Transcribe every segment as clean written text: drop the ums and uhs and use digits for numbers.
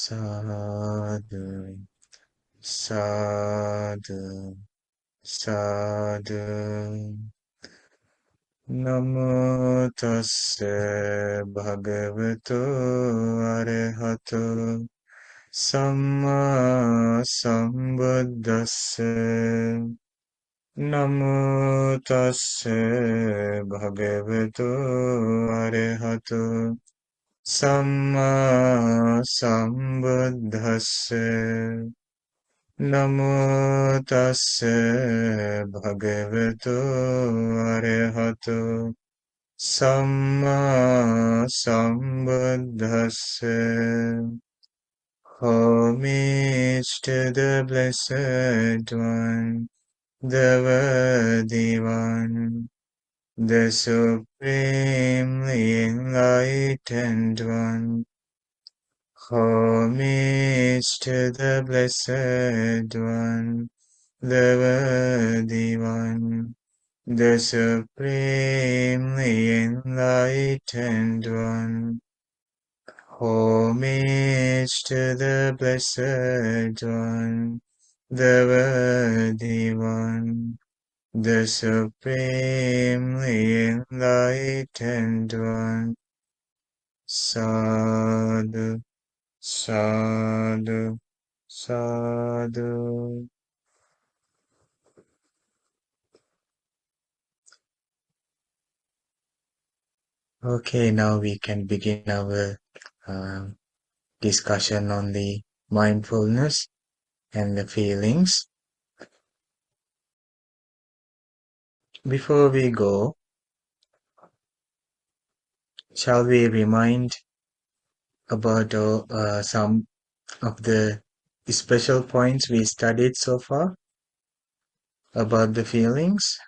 Sadhu, sadhu, sadhu. Namo tassa bhagavato arahato samma sambuddhassa. Namo tassa bhagavato arahato samma sambuddhassa. Namo tassa bhagavato arahato samma sambuddhassa. Homage to the Blessed One, the Worthy One, the Supremely Enlightened One. Homage to the Blessed One, the Worthy One, the Supremely Enlightened One. Homage to the Blessed One, the Worthy One, the Supremely Enlightened One. Sadhu, sadhu, sadhu. Okay, now we can begin our discussion on the mindfulness and the feelings. Before we go, shall we remind about some of the special points we studied so far about the feelings?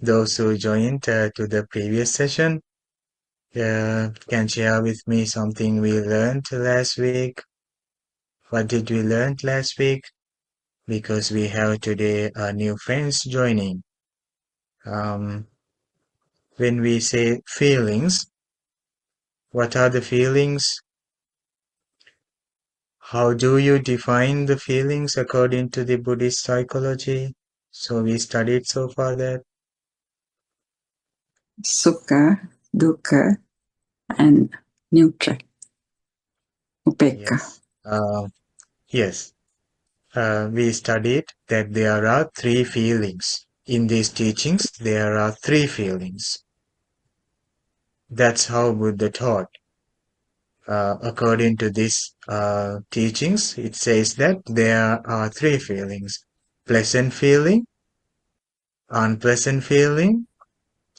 Those who joined to the previous session can share with me something we learned last week. What did we learn last week? Because we have today new friends joining. When we say feelings, what are the feelings? How do you define the feelings according to the Buddhist psychology? So we studied so far that Sukha, dukkha, and neutral. Upekkha. Yes. We studied that there are three feelings. In these teachings, there are three feelings. That's how Buddha taught. According to these teachings, it says that there are three feelings. Pleasant feeling, unpleasant feeling,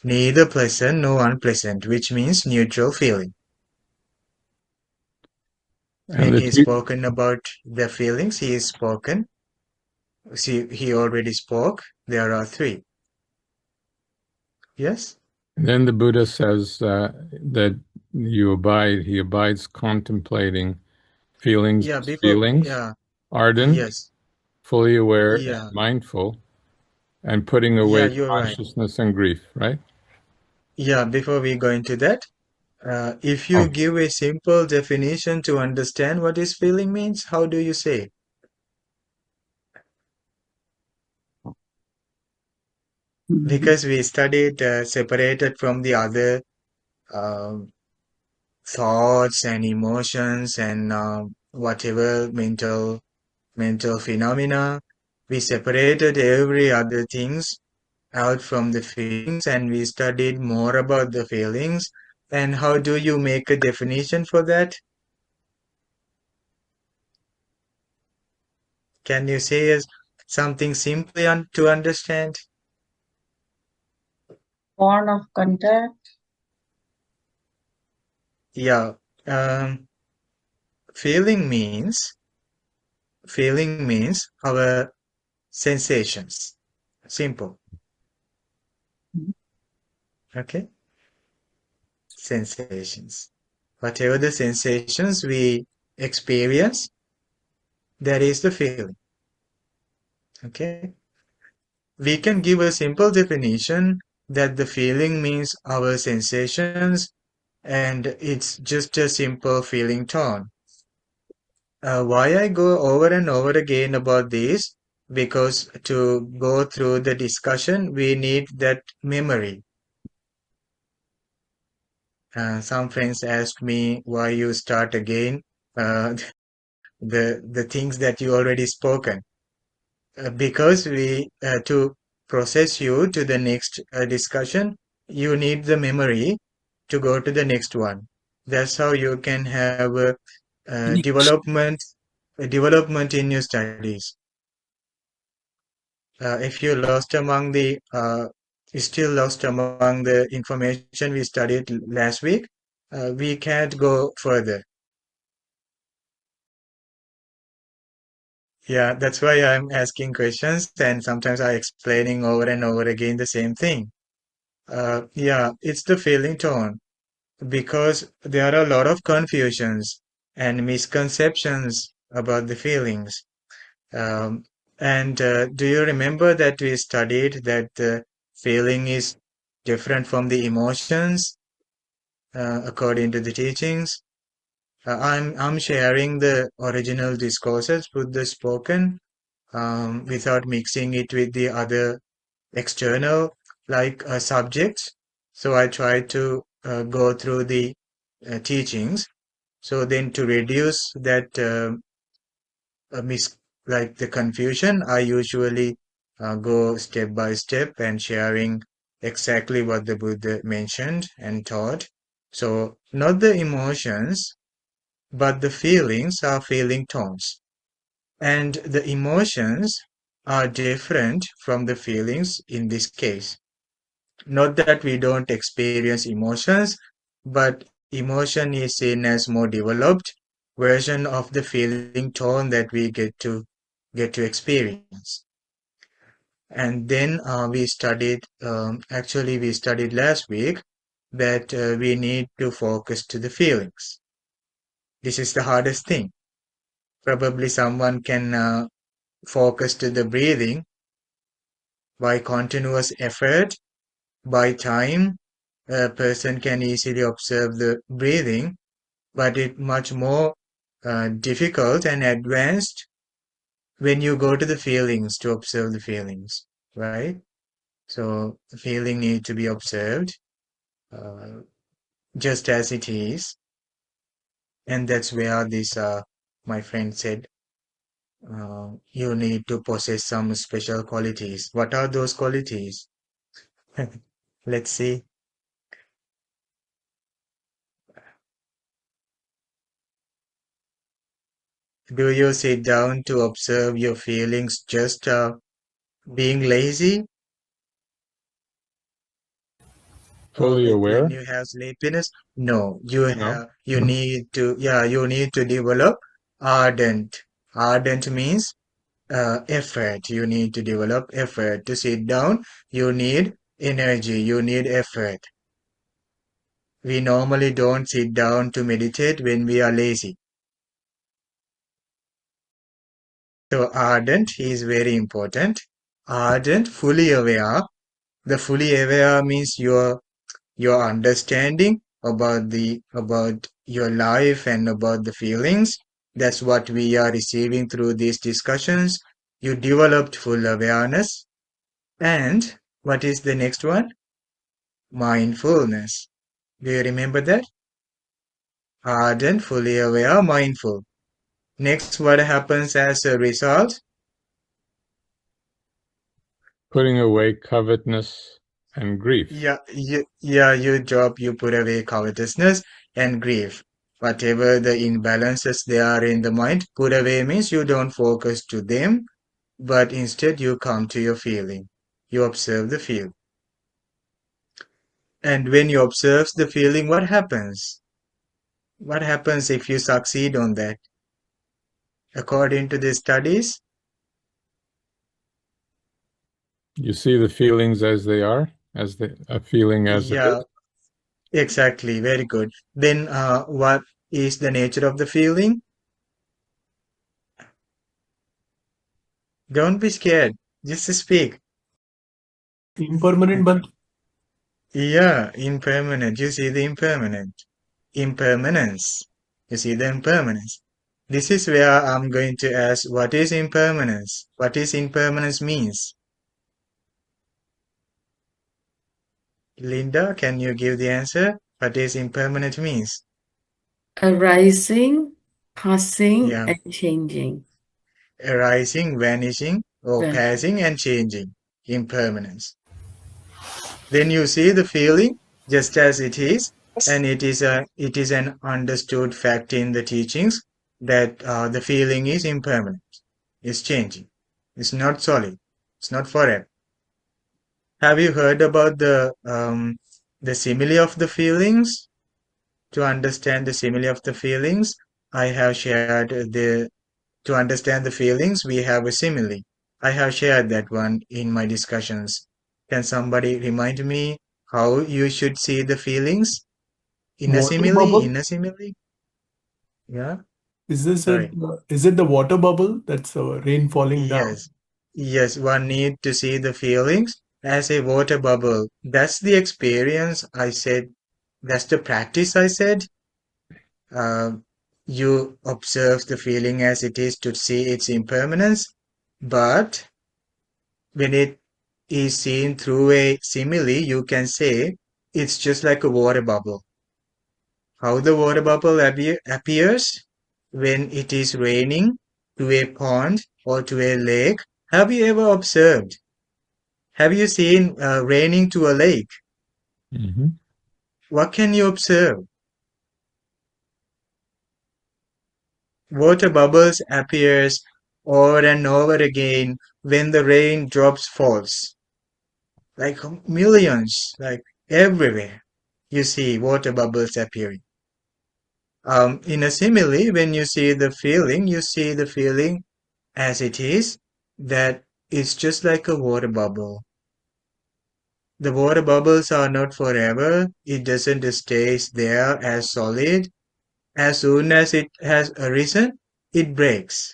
neither pleasant nor unpleasant, which means neutral feeling. When he spoken about the feelings, he already spoke. There are three. Yes? Then the Buddha says that he abides contemplating feelings, ardent, yes, fully aware, and mindful, and putting away consciousness and grief, right? Yeah, before we go into that, if you give a simple definition to understand what is feeling means, how do you say? Because we studied separated from the other thoughts and emotions and whatever mental phenomena, we separated every other things out from the feelings and we studied more about the feelings. And how do you make a definition for that? Can you say something simply to understand? Point of contact. Yeah. Feeling means our sensations. Simple. Okay? Sensations. Whatever the sensations we experience, that is the feeling. Okay? We can give a simple definition that the feeling means our sensations, and it's just a simple feeling tone. Why I go over and over again about this? Because to go through the discussion, we need that memory. Some friends ask me why you start again the things that you already spoken. Because we to process you to the next discussion, you need the memory to go to the next one. That's how you can have development in your studies. If you're lost among the still lost among the information we studied last week, we can't go further. Yeah, that's why I'm asking questions, and sometimes I explaining over and over again the same thing. Yeah, it's the feeling tone, because there are a lot of confusions and misconceptions about the feelings. Um, and do you remember that we studied that the feeling is different from the emotions, according to the teachings? I'm sharing the original discourses with the spoken, without mixing it with the other external like subjects. So I try to go through the teachings. So then to reduce that mis like the confusion, I usually go step by step and sharing exactly what the Buddha mentioned and taught. So not the emotions, but the feelings are feeling tones. And the emotions are different from the feelings in this case. Not that we don't experience emotions, but emotion is seen as more developed version of the feeling tone that we get to experience. And then actually we studied last week that we need to focus to the feelings. This is the hardest thing. Probably someone can focus to the breathing by continuous effort, by time. A person can easily observe the breathing, but it's much more difficult and advanced when you go to the feelings to observe the feelings, right? So the feeling need to be observed uh, just as it is, and that's where this my friend said you need to possess some special qualities. What are those qualities? Let's see. Do you sit down to observe your feelings just being lazy? Or Fully like when aware? you have sleepiness? No, No. you need to, yeah, you need to develop ardent. Ardent means effort. You need to develop effort. To sit down, you need energy, you need effort. We normally don't sit down to meditate when we are lazy. So ardent is very important. Ardent, fully aware. The fully aware means your understanding about your life and about the feelings. That's what we are receiving through these discussions. You developed full awareness. And what is the next one? Mindfulness. Do you remember that? Ardent, fully aware, mindful. Next, what happens as a result? Putting away covetousness and grief. You put away covetousness and grief. Whatever the imbalances there are in the mind, put away means you don't focus to them, but instead you come to your feeling. You observe the feeling. And when you observe the feeling, what happens? What happens if you succeed on that? According to the studies, You see the feelings as they are, a feeling as it yeah, is. exactly, very good. Then what is the nature of the feeling? Don't be scared. Just speak. Impermanent, but Yeah, impermanent. You see the impermanent. Impermanence. You see the impermanence. This is where I'm going to ask, what is impermanence? What is impermanence means? Linda, can you give the answer? What is impermanent means? Arising, passing, Yeah, and changing. arising, vanishing, or Then passing and changing. Impermanence. Then you see the feeling just as it is, and it is an understood fact in the teachings that the feeling is impermanent, is changing, it's not solid, it's not forever. Have you heard about the simile of the feelings? To understand the simile of the feelings, I have shared the to understand the feelings we have a simile. I have shared that one in my discussions. Can somebody remind me how you should see the feelings in a Water simile? bubble? In a simile? Yeah. Is Sorry. it the water bubble that's rain falling down? Yes. Yes. One need to see the feelings as a water bubble. That's the experience I said. That's the practice I said. Uh, you observe the feeling as it is to see its impermanence, but when it is seen through a simile, you can say it's just like a water bubble. How the water bubble appears when it is raining to a pond or to a lake. Have you ever observed? Have you seen raining to a lake? Mm-hmm. What can you observe? Water bubbles appears over and over again when the rain drops falls. Like millions, like everywhere. You see water bubbles appearing. In a simile, when you see the feeling as it is, that it's just like a water bubble. The water bubbles are not forever. It doesn't stay there as solid. As soon as it has arisen, it breaks.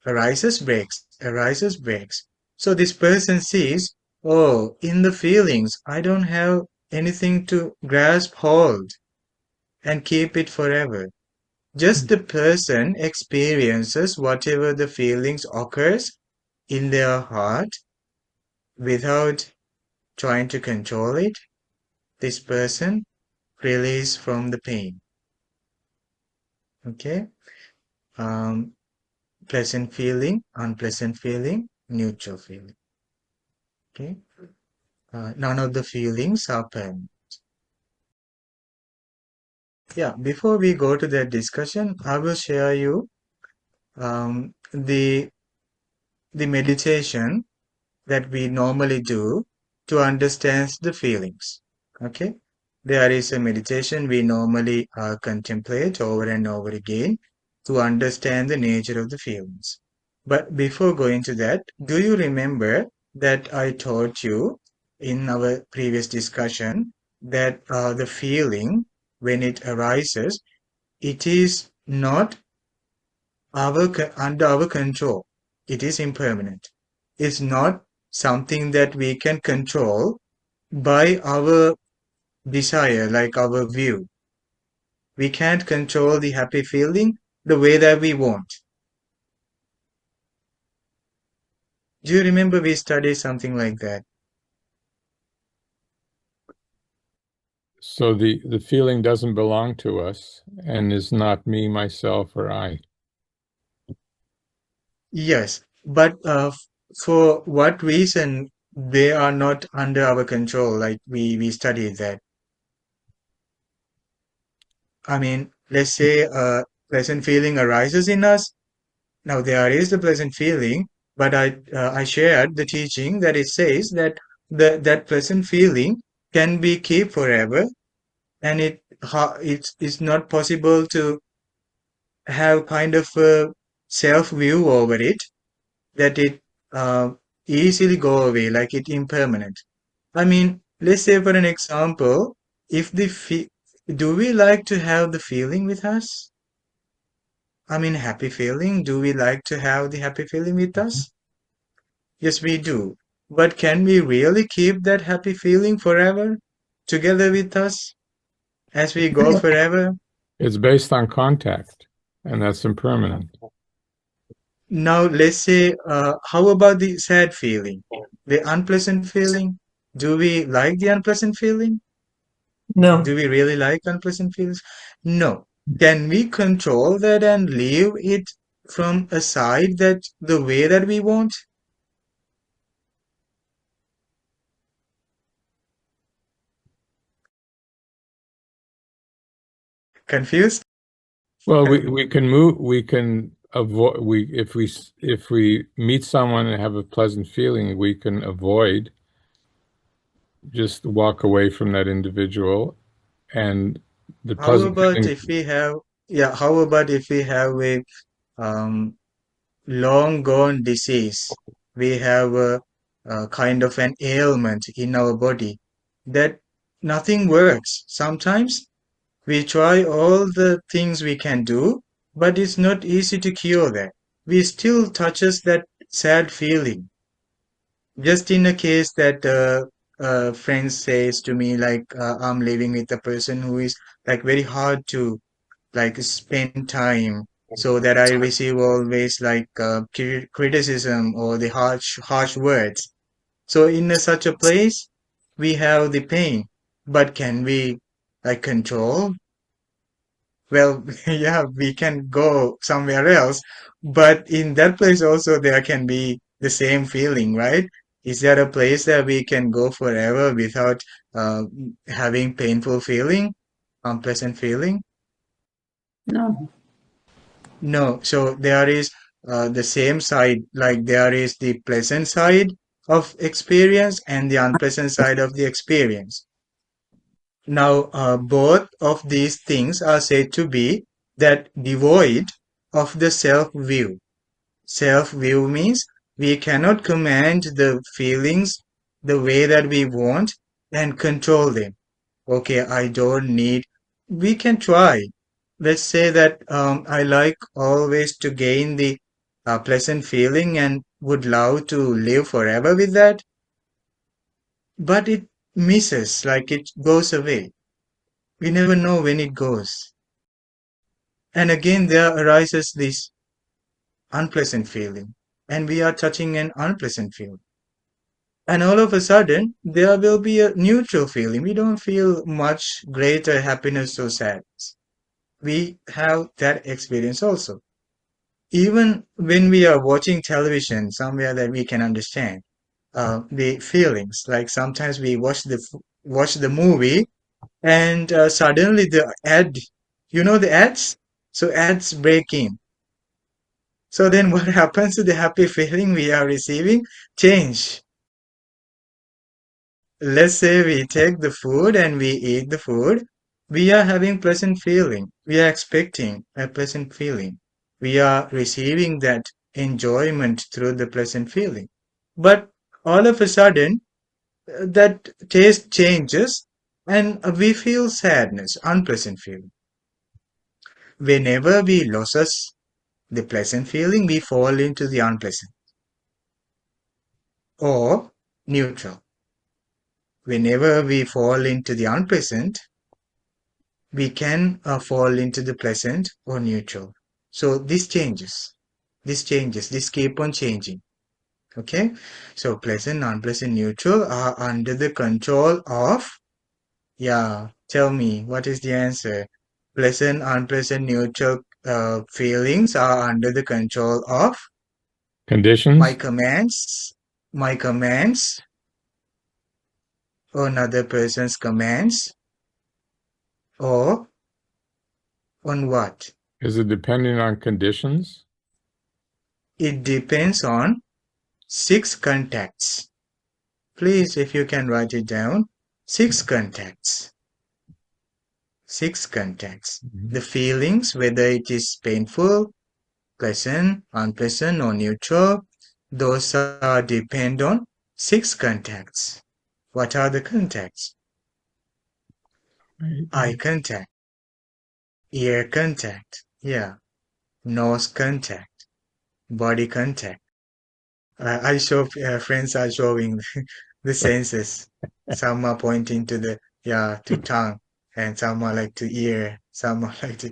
Arises, breaks, arises, breaks. So this person sees, oh, in the feelings, I don't have anything to grasp hold and keep it forever. Just the person experiences whatever the feelings occurs in their heart without trying to control it. This person release from the pain. Okay. Um, pleasant feeling, unpleasant feeling, neutral feeling. Okay. None of the feelings are permanent. Yeah. Before we go to that discussion, I will share you the meditation that we normally do to understand the feelings. Okay, there is a meditation we normally contemplate over and over again to understand the nature of the feelings. But before going to that, do you remember that I told you in our previous discussion that the feeling, when it arises, it is not under our control. It is impermanent. It's not something that we can control by our desire, like our view. We can't control the happy feeling the way that we want. Do you remember we studied something like that? So the feeling doesn't belong to us and is not me, myself, or I. Yes, but for what reason they are not under our control, like we studied that. I mean, let's say a pleasant feeling arises in us. Now there is the pleasant feeling, but I shared the teaching that it says that that pleasant feeling can be kept forever, and it's not possible to have kind of a self view over it, that it uh, easily go away, like it impermanent. I mean, let's say for an example, if do we like to have the feeling with us? I mean, happy feeling. Do we like to have the happy feeling with us? Yes, we do. But can we really keep that happy feeling forever together with us as we go forever? It's based on contact, and that's impermanent. Now, let's say, how about the sad feeling, the unpleasant feeling? Do we like the unpleasant feeling? No. Do we really like unpleasant feelings? No. Can we control that and leave it from a side that the way that we want? Confused? Well, we can move. We can avoid. If we meet someone and have a pleasant feeling, we can avoid. Just walk away from that individual, and the How pleasant about feeling. if we have, yeah, how about if we have a um, long gone disease? We have a kind of an ailment in our body that nothing works. Sometimes we try all the things we can do, but it's not easy to cure that. We still touches that sad feeling. Just in a case that a friend says to me like I'm living with a person who is like very hard to like spend time, so that I receive always like criticism or the harsh words. So in such a place, we have the pain, but can we like control? Well, yeah, we can go somewhere else, but in that place also there can be the same feeling, right? Is there a place that we can go forever without uh, having painful feeling, unpleasant feeling? No. No. So there is the same side, like there is the pleasant side of experience and the unpleasant side of the experience. Now, both of these things are said to be that devoid of the self-view. Self-view means we cannot command the feelings the way that we want and control them. Okay, I don't need. We can try. Let's say that I like always to gain the pleasant feeling and would love to live forever with that, but it misses, like it goes away. We never know when it goes. And again, there arises this unpleasant feeling, and we are touching an unpleasant feeling. And all of a sudden, there will be a neutral feeling. We don't feel much greater happiness or sadness. We have that experience also. Even when we are watching television, somewhere that we can understand the feelings. Like sometimes we watch the movie, and suddenly the ad, you know the ads? So ads break in. So then what happens to the happy feeling we are receiving? Change. Let's say we take the food and we eat the food. We are having pleasant feeling. We are expecting a pleasant feeling. We are receiving that enjoyment through the pleasant feeling. But all of a sudden, that taste changes and we feel sadness, unpleasant feeling. Whenever we loses the pleasant feeling, we fall into the unpleasant or neutral. Whenever we fall into the unpleasant, we can fall into the pleasant or neutral. So this changes. This keep on changing. Okay. So pleasant, unpleasant, neutral are under the control of, yeah, tell me, what is the answer? Pleasant, unpleasant, neutral feelings are under the control of Conditions. My commands, or another person's commands, or on what? Is it depending on conditions? It depends on 6 contacts. Please, if you can write it down. 6 contacts. 6 contacts. The feelings, whether it is painful, pleasant, unpleasant, or neutral, those are depend on 6 contacts. What are the contacts? Eye contact, ear contact, yeah, nose contact, body contact, I show friends are showing the senses. Some are pointing to to tongue, and some are like to ear, some are like to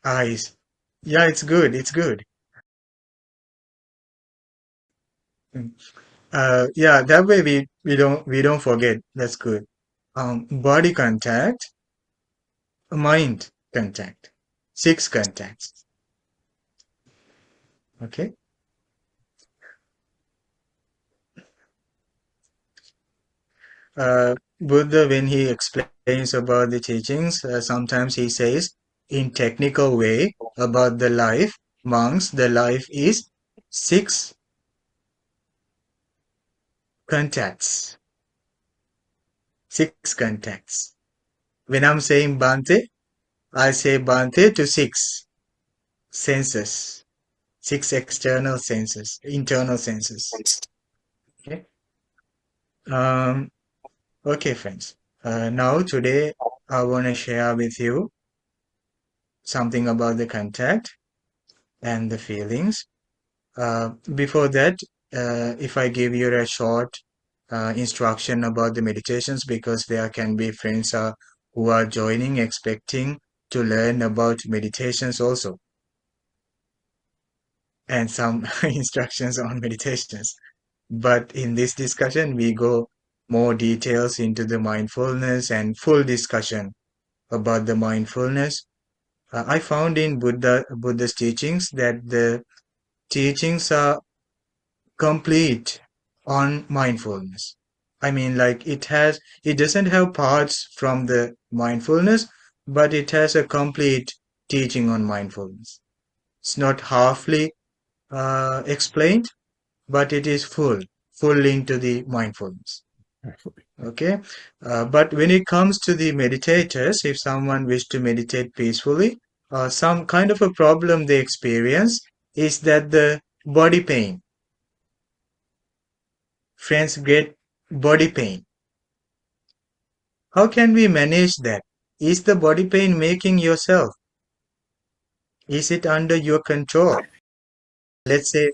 eyes. Yeah, it's good. It's good. Mm. That way we don't forget. That's good. Body contact, mind contact, 6 contacts. Okay. Buddha, when he explains about the teachings, sometimes he says in technical way about the life, monks, the life is 6 contacts. 6 contacts. When I'm saying Bhante, I say Bhante to 6 senses, 6 external senses, internal senses. Okay. Okay, friends. Now today I want to share with you something about the contact and the feelings. Before that, if I give you a short instruction about the meditations, because there can be friends who are joining, expecting to learn about meditations also, and some instructions on meditations. But in this discussion, we go more details into the mindfulness and full discussion about the mindfulness. I found in Buddha's teachings that the teachings are complete on mindfulness. I mean, like it doesn't have parts from the mindfulness, but it has a complete teaching on mindfulness. It's not halfly explained, but it is full into the mindfulness. Okay. But when it comes to the meditators, if someone wish to meditate peacefully, some kind of a problem they experience is that the body pain. Friends get body pain. How can we manage that? Is the body pain making yourself? Is it under your control? Let's say,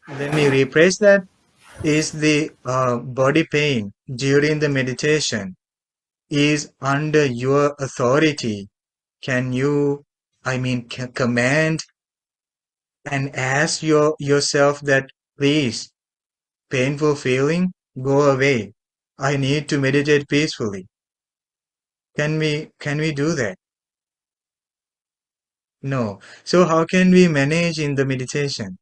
let me rephrase that. Is the body pain during the meditation is under your authority? Can you, command and ask yourself that, please, painful feeling, go away. I need to meditate peacefully. Can we do that? No. So how can we manage in the meditation?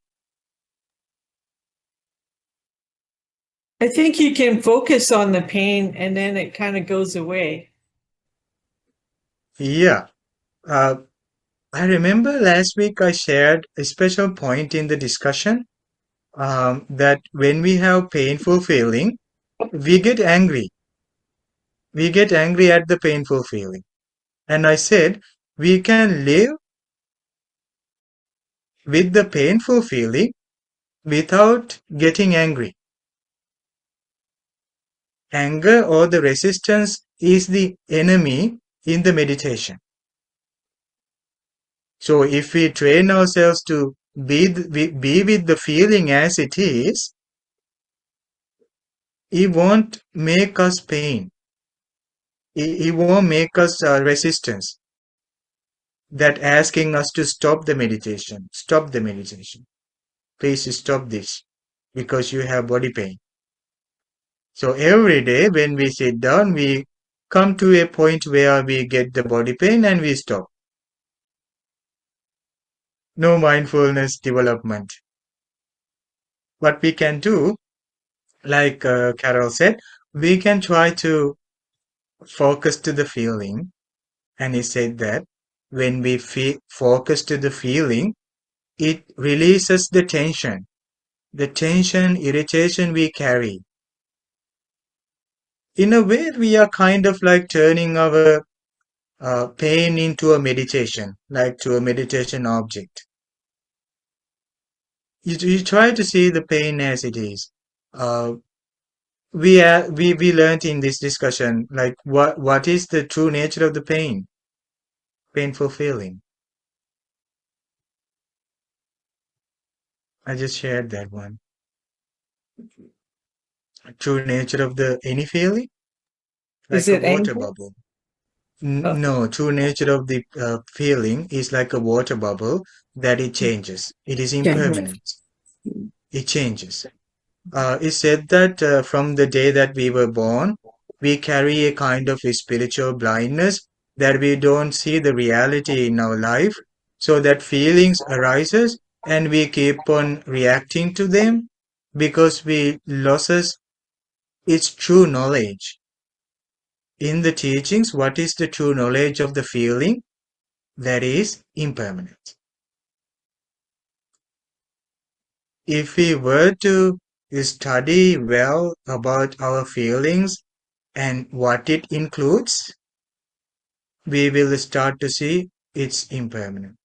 I think you can focus on the pain and then it kind of goes away. Yeah. I remember last week I shared a special point in the discussion that when we have painful feeling, we get angry. We get angry at the painful feeling. And I said, we can live with the painful feeling without getting angry. Anger or the resistance is the enemy in the meditation. So if we train ourselves to be with the feeling as it is, it won't make us pain. It won't make us resistance. That asking us to stop the meditation. Stop the meditation. Please stop this because you have body pain. So every day when we sit down, we come to a point where we get the body pain and we stop. No mindfulness development. What we can do, like Carol said, we can try to focus to the feeling. And he said that when we focus to the feeling, it releases the tension, irritation we carry. In a way, we are kind of like turning our pain into a meditation, like to a meditation object. You try to see the pain as it is. We learned in this discussion, like what is the true nature of the pain, painful feeling. I just shared that one. True nature of the any feeling? Is Like a it water anger? bubble. Oh. No, true nature of the feeling is like a water bubble that it changes. It is impermanent. It changes. It said that from the day that we were born, we carry a kind of a spiritual blindness that we don't see the reality in our life, so that feelings arises and we keep on reacting to them because we loses its true knowledge. In the teachings, what is the true knowledge of the feeling? That is impermanent. If we were to study well about our feelings and what it includes, we will start to see it's impermanent,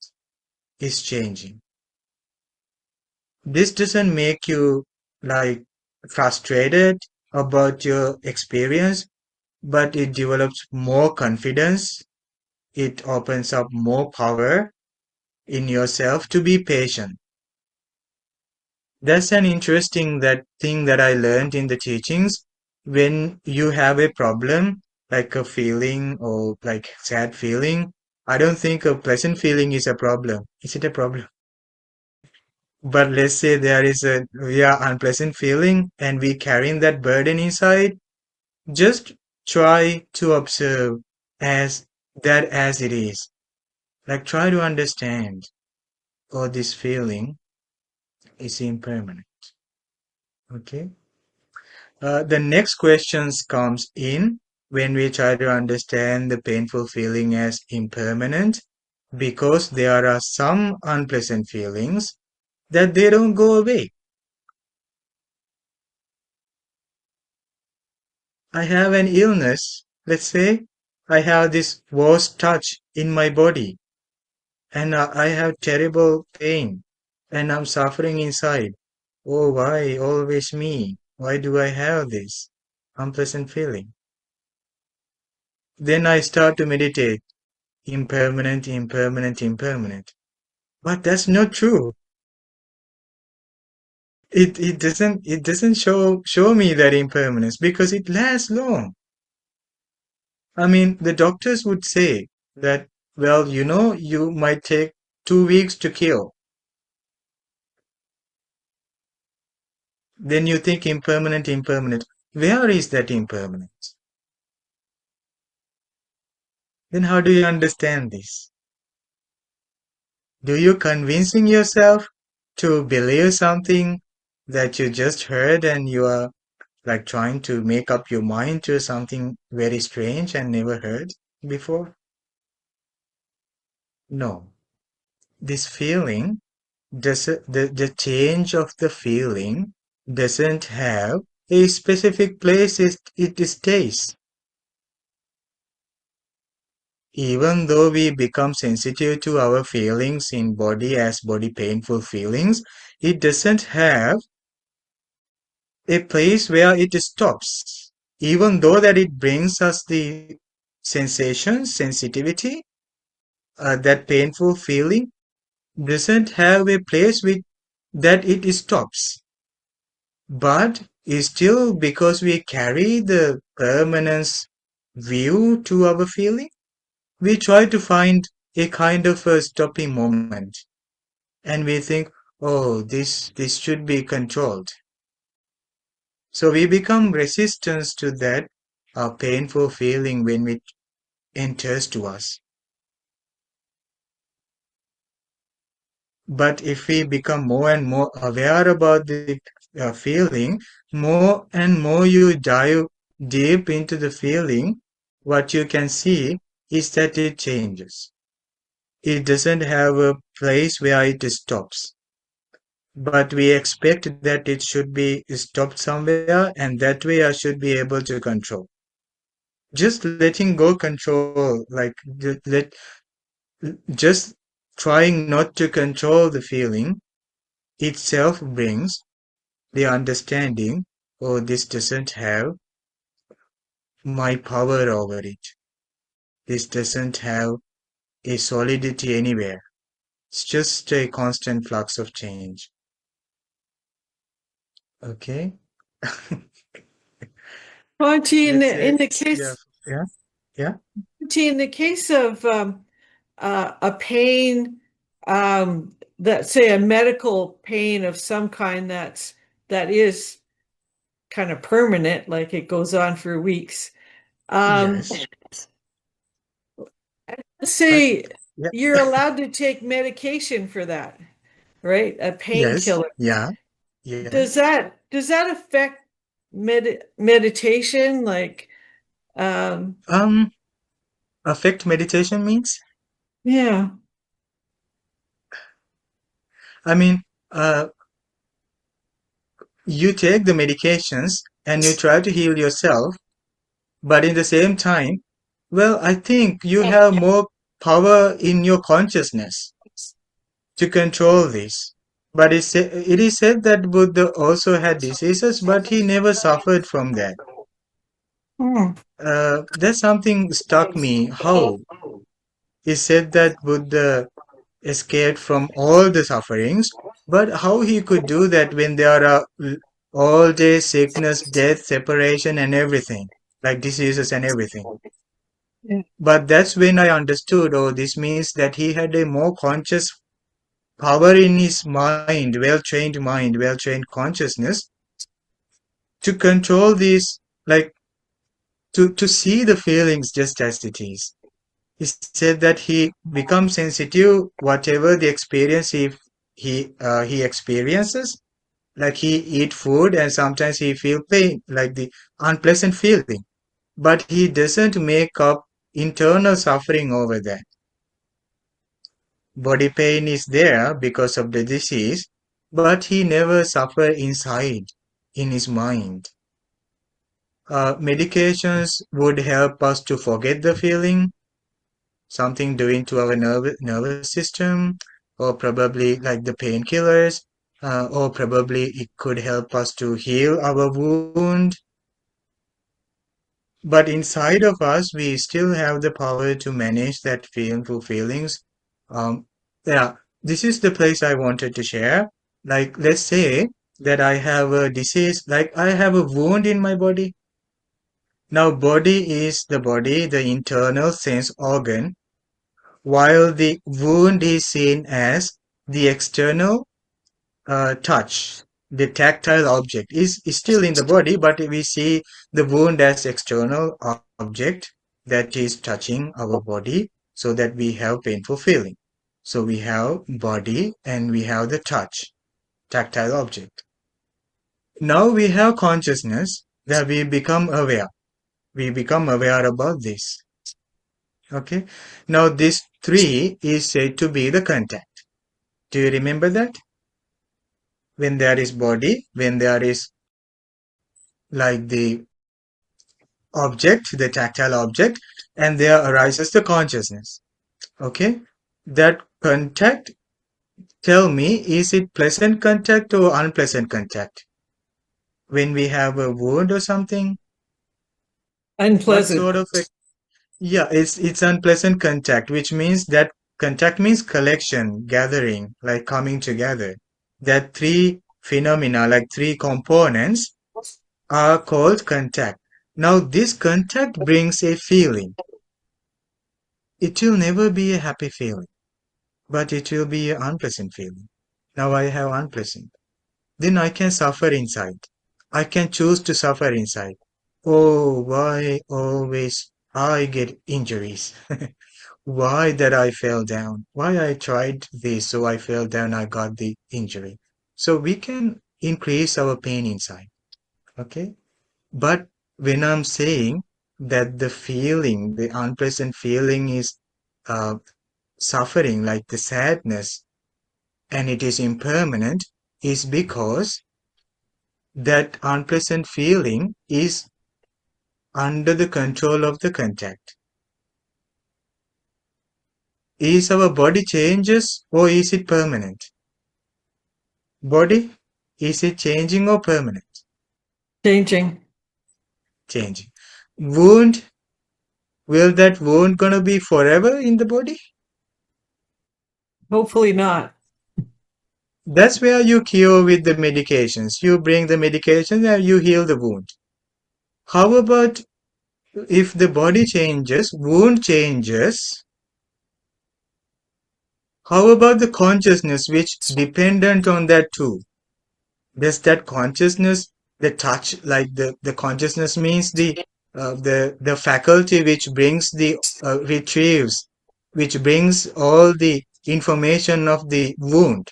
it's changing. This doesn't make you like frustrated about your experience, but it develops more confidence. It opens up more power in yourself to be patient. That's an interesting that thing that I learned in the teachings. When you have a problem, like a feeling or like sad feeling, I don't think a pleasant feeling is a problem. Is it a problem? But let's say there is a unpleasant feeling and we carrying that burden inside, just try to observe as that as it is. Like try to understand, oh, this feeling is impermanent. Okay. The next questions comes in when we try to understand the painful feeling as impermanent, because there are some unpleasant feelings that they don't go away. I have an illness, let's say I have this worst touch in my body and I have terrible pain and I'm suffering inside. Oh, why always me? Why do I have this unpleasant feeling? Then I start to meditate. Impermanent, impermanent, impermanent. But that's not true. It doesn't show me that impermanence because it lasts long. I mean, the doctors would say that, well, you might take 2 weeks to kill. Then you think impermanent, impermanent. Where is that impermanence? Then how do you understand this? Do you convincing yourself to believe something that you just heard and you are like trying to make up your mind to something very strange and never heard before? No. This feeling, the change of the feeling doesn't have a specific place it stays. Even though we become sensitive to our feelings in body as body painful feelings, it doesn't have a place where it stops. Even though that it brings us the sensation, sensitivity, that painful feeling doesn't have a place that it stops. But still, because we carry the permanence view to our feeling, we try to find a kind of a stopping moment. And we think, oh, this should be controlled. So we become resistant to that painful feeling when it enters to us. But if we become more and more aware about the feeling, more and more you dive deep into the feeling, what you can see is that it changes. It doesn't have a place where it stops. But we expect that it should be stopped somewhere, and that way I should be able to control. Just letting go control, like just trying not to control the feeling itself brings the understanding, oh, this doesn't have my power over it. This doesn't have a solidity anywhere. It's just a constant flux of change. Okay? Monty, Let's say, in the case, yeah. Monty, in the case of a pain, that say a medical pain of some kind that is kind of permanent, like it goes on for weeks. Yes. Say Yeah. you're allowed to take medication for that, right? A Yes. painkiller. Yeah. Yeah. Does that affect meditation? Like, Affect meditation means? yeah. I mean, uh, you take the medications and you try to heal yourself, but in the same time, well, I think you have more power in your consciousness to control this. But it is said that Buddha also had diseases, but he never suffered from that. Hmm. There's something struck me. How he said that Buddha escaped from all the sufferings, but how he could do that when there are all day sickness, death, separation, and everything, like diseases and everything. Yeah. But that's when I understood, oh, this means that he had a more conscious power in his mind, well trained consciousness to control these, like to see the feelings just as it is. He said that he becomes sensitive whatever the experience he experiences, like he eat food and sometimes he feel pain, like the unpleasant feeling, but he doesn't make up internal suffering over that. Body pain is there because of the disease, but he never suffer inside in his mind. Medications would help us to forget the feeling, something doing to our nervous system, or probably like the painkillers, or probably it could help us to heal our wound. But inside of us, we still have the power to manage that painful feelings. Um, yeah, this is the place I wanted to share. Like, let's say that I have a disease, like I have a wound in my body. Now, body is the body, the internal sense organ, while the wound is seen as the external touch. The tactile object is still in the body, but we see the wound as external object that is touching our body so that we have painful feeling. So we have body and we have the touch, tactile object. Now we have consciousness that we become aware. We become aware about this. Okay. Now this three is said to be the contact. Do you remember that? When there is body, when there is like the object, the tactile object, and there arises the consciousness. Okay. That contact, tell me, is it pleasant contact or unpleasant contact? When we have a wound or something, what Unpleasant. sort of yeah, it's unpleasant contact, which means that contact means collection, gathering, like coming together. That three phenomena, like three components, are called contact. Now, this contact brings a feeling. It will never be a happy feeling, but it will be an unpleasant feeling. Now I have unpleasant. Then I can suffer inside. I can choose to suffer inside. Oh, why always I get injuries? Why that I fell down? Why I tried this, so I fell down, I got the injury. So we can increase our pain inside. Okay? But when I'm saying that the feeling, the unpleasant feeling is uh, suffering, like the sadness, and it is impermanent, is because that unpleasant feeling is under the control of the contact. Is our body changes or is it permanent? Body, is it changing or permanent? Changing. Changing. Wound, will that wound gonna be forever in the body? Hopefully not. That's where you cure with the medications. You bring the medication and you heal the wound. How about if the body changes, wound changes? How about the consciousness which dependent on that too? Does that consciousness, the touch, like the consciousness means the faculty which brings the retrieves, which brings all the information of the wound,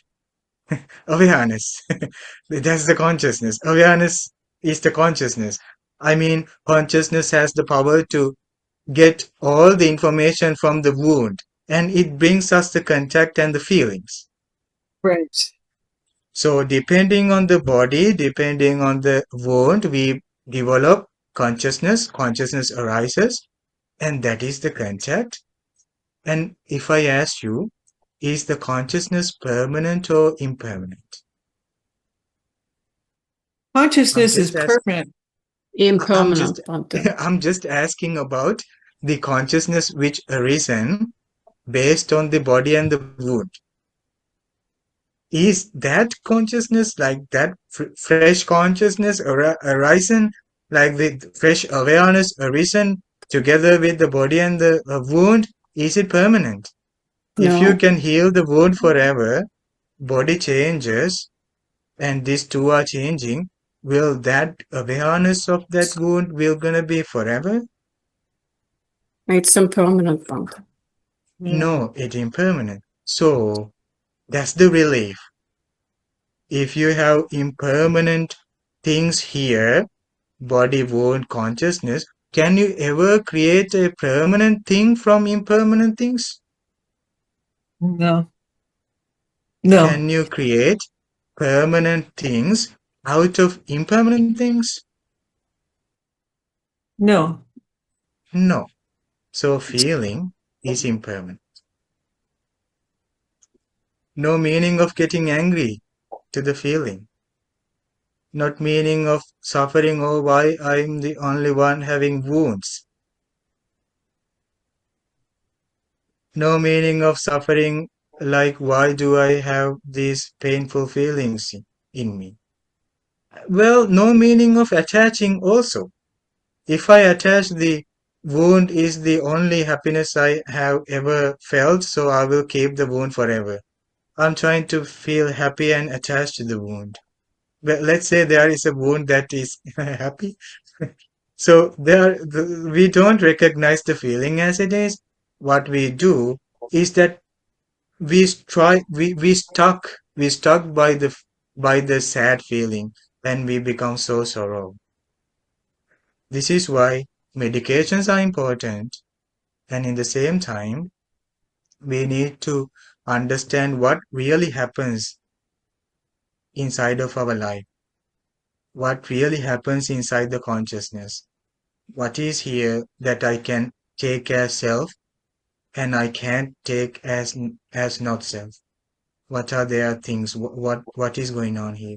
awareness. That's the consciousness. Awareness is the consciousness. I mean, consciousness has the power to get all the information from the wound, and it brings us the contact and the feelings. Right. So depending on the body, depending on the wound, we develop consciousness. Consciousness arises, and that is the contact. And if I ask you, is the consciousness permanent or impermanent? Consciousness is just ask- permanent. Impermanent, Bhante. I'm just asking about the consciousness which arisen based on the body and the wound. Is that consciousness, like that fresh consciousness arisen, like the fresh awareness arisen together with the body and the wound, is it permanent? If you No. can heal the wound forever, body changes, and these two are changing, will that awareness of that wound will gonna be forever? It's impermanent, Bhante. No, it's impermanent. So that's the relief. If you have impermanent things here, body, wound, consciousness, can you ever create a permanent thing from impermanent things? No. No. Can you create permanent things out of impermanent things? No. No. So feeling is impermanent. No meaning of getting angry to the feeling. Not meaning of suffering, oh, why I'm the only one having wounds. No meaning of suffering, like why do I have these painful feelings in me? Well, no meaning of attaching also. If I attach, the wound is the only happiness I have ever felt, so I will keep the wound forever. I'm trying to feel happy and attached to the wound. But let's say there is a wound that is happy. So we don't recognize the feeling as it is. What we do is that we stuck by the sad feeling, and we become so sorrow. This is why medications are important, and in the same time we need to understand what really happens inside of our life, what really happens inside the consciousness, what is here that I can take as self and I can't take as not self. What are their things? What is going on here?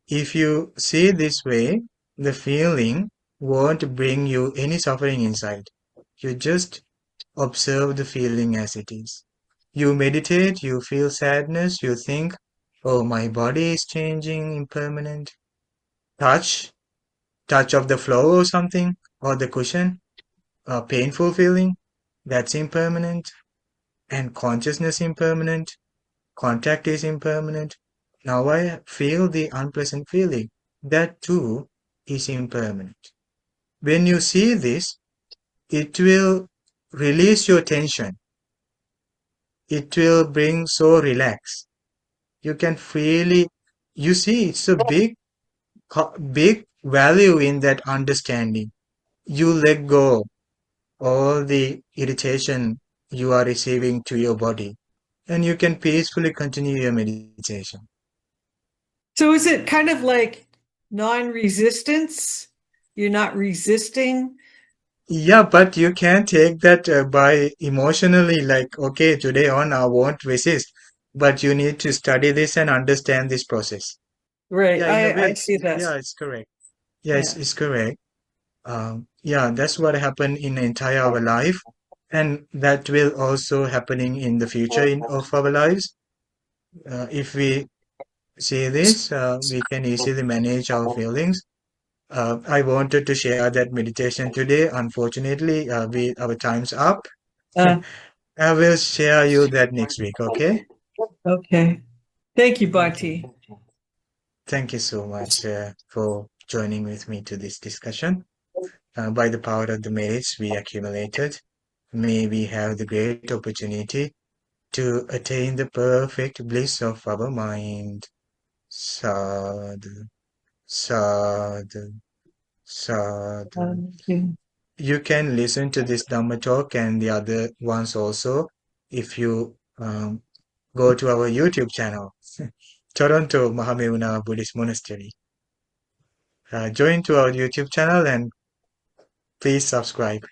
If you see this way, the feeling won't bring you any suffering inside. You just observe the feeling as it is. You meditate, you feel sadness, you think, oh, my body is changing, impermanent. Touch of the floor or something, or the cushion, a painful feeling, that's impermanent. And consciousness impermanent. Contact is impermanent. Now I feel the unpleasant feeling. That too is impermanent. When you see this, it will release your tension. It will bring so relax. You can freely, you see, it's a big value in that understanding. You let go all the irritation you are receiving to your body, and you can peacefully continue your meditation. So is it kind of like non-resistance? You're not resisting? Yeah, but you can take that by emotionally, like, okay, today on I won't resist, but you need to study this and understand this process. Right. Yeah, in a way, I see that. yeah, it's correct. Yeah, it's correct. Yeah, that's what happened in entire our life, and that will also happening in the future of our lives. If we see this, we can easily manage our feelings. I wanted to share that meditation today. Unfortunately, our time's up. Uh, I will share you that next week, okay? okay. Thank you, Bhante. Thank you so much for joining with me to this discussion. By the power of the merits we accumulated, may we have the great opportunity to attain the perfect bliss of our mind. Sadhu, sadhu, sadhu. You can listen to this Dhamma talk and the other ones also if you go to our YouTube channel, Toronto Mahamevnawa Buddhist Monastery. Join to our YouTube channel and please subscribe.